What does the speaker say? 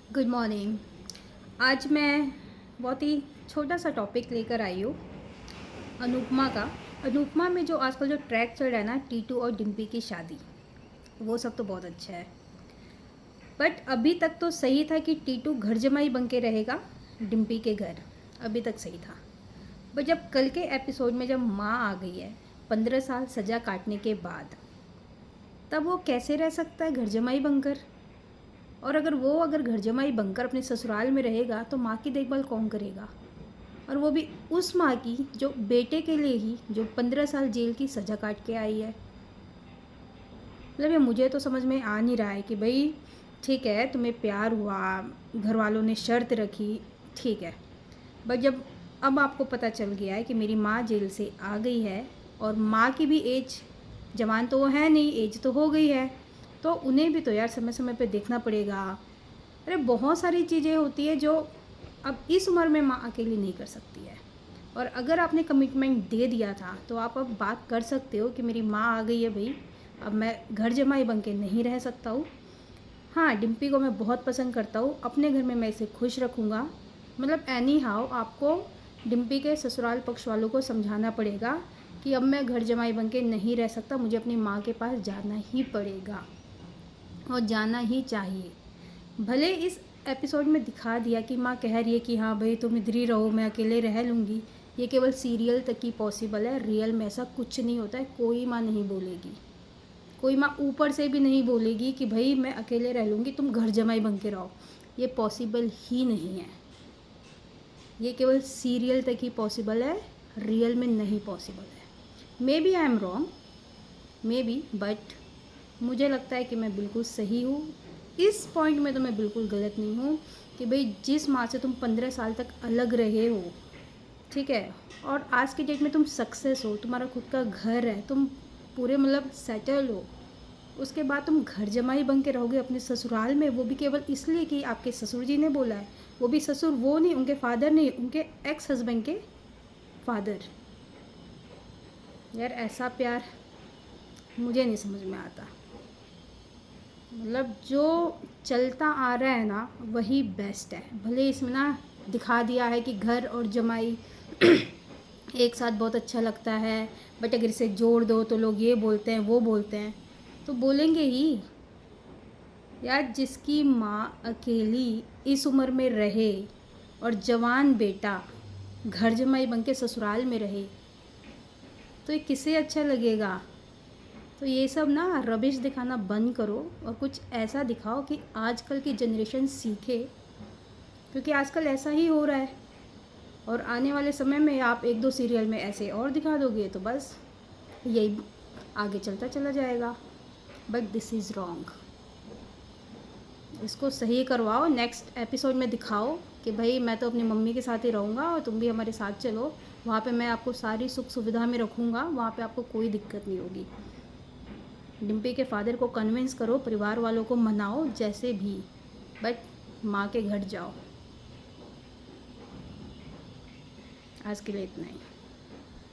Good morning. आज मैं बहुत ही छोटा सा टॉपिक लेकर आई हूँ अनुपमा का। अनुपमा में जो आजकल जो ट्रैक चल रहा है ना, टीटू और डिम्पी की शादी, वो सब तो बहुत अच्छा है। बट अभी तक तो सही था कि टीटू घर जमाई बन के रहेगा डिम्पी के घर, अभी तक सही था। बट जब कल के एपिसोड में जब माँ आ गई है 15 साल सज़ा काटने के बाद, तब वो कैसे रह सकता है घर जमाई बनकर? और अगर घर जमाई बनकर अपने ससुराल में रहेगा तो माँ की देखभाल कौन करेगा? और वो भी उस माँ की जो बेटे के लिए ही जो 15 साल जेल की सज़ा काट के आई है। मतलब ये मुझे तो समझ में आ नहीं रहा है कि भाई ठीक है, तुम्हें प्यार हुआ, घर वालों ने शर्त रखी, ठीक है, बट जब अब आपको पता चल गया है कि मेरी माँ जेल से आ गई है और माँ की भी एज, जवान तो वो है नहीं, एज तो हो गई है, तो उन्हें भी तो यार समय समय पे देखना पड़ेगा। अरे बहुत सारी चीज़ें होती है जो अब इस उम्र में माँ अकेली नहीं कर सकती है। और अगर आपने कमिटमेंट दे दिया था तो आप अब बात कर सकते हो कि मेरी माँ आ गई है भाई, अब मैं घर जमाई बन के नहीं रह सकता हूँ। हाँ, डिम्पी को मैं बहुत पसंद करता हूँ, अपने घर में मैं इसे खुश रखूँगा। मतलब एनी हाउ आपको डिम्पी के ससुराल पक्ष वालों को समझाना पड़ेगा कि अब मैं घर जमाई बन के नहीं रह सकता, मुझे अपनी माँ के पास जाना ही पड़ेगा और जाना ही चाहिए। भले इस एपिसोड में दिखा दिया कि माँ कह रही है कि हाँ भाई तुम इधर ही रहो, मैं अकेले रह लूँगी, ये केवल सीरियल तक ही पॉसिबल है, रियल में ऐसा कुछ नहीं होता है। कोई माँ नहीं बोलेगी, कोई माँ ऊपर से भी नहीं बोलेगी कि भाई मैं अकेले रह लूँगी, तुम घर जमाई बन के रहो। ये पॉसिबल ही नहीं है, ये केवल सीरियल तक ही पॉसिबल है, रियल में नहीं पॉसिबल है। Maybe I am wrong, maybe, but मुझे लगता है कि मैं बिल्कुल सही हूँ। इस पॉइंट में तो मैं बिल्कुल गलत नहीं हूँ कि भाई जिस माँ से तुम 15 साल तक अलग रहे हो, ठीक है, और आज की डेट में तुम सक्सेस हो, तुम्हारा खुद का घर है, तुम पूरे मतलब सेटल हो, उसके बाद तुम घर जमाई बन के रहोगे अपने ससुराल में, वो भी केवल इसलिए कि आपके ससुर जी ने बोला है। वो भी ससुर वो नहीं, उनके फादर नहीं, उनके एक्स हस्बैंड के फादर। यार ऐसा प्यार मुझे नहीं समझ में आता। मतलब जो चलता आ रहा है ना वही बेस्ट है। भले इसमें ना दिखा दिया है कि घर और जमाई एक साथ बहुत अच्छा लगता है, बट अगर इसे जोड़ दो तो लोग ये बोलते हैं वो बोलते हैं, तो बोलेंगे ही। यार जिसकी माँ अकेली इस उम्र में रहे और जवान बेटा घर जमाई बन के ससुराल में रहे, तो ये किसे अच्छा लगेगा? तो ये सब ना रबिश दिखाना बंद करो और कुछ ऐसा दिखाओ कि आजकल की जनरेशन सीखे, क्योंकि आजकल ऐसा ही हो रहा है। और आने वाले समय में आप एक दो सीरियल में ऐसे और दिखा दोगे तो बस यही आगे चलता चला जाएगा। बट दिस इज़ रॉन्ग, इसको सही करवाओ। नेक्स्ट एपिसोड में दिखाओ कि भाई मैं तो अपनी मम्मी के साथ ही रहूँगा और तुम भी हमारे साथ चलो, वहाँ पे मैं आपको सारी सुख सुविधा में रखूँगा, वहाँ पे आपको कोई दिक्कत नहीं होगी। डिम्पी के फादर को कन्विंस करो, परिवार वालों को मनाओ जैसे भी, बट माँ के घर जाओ। आज के लिए इतना ही।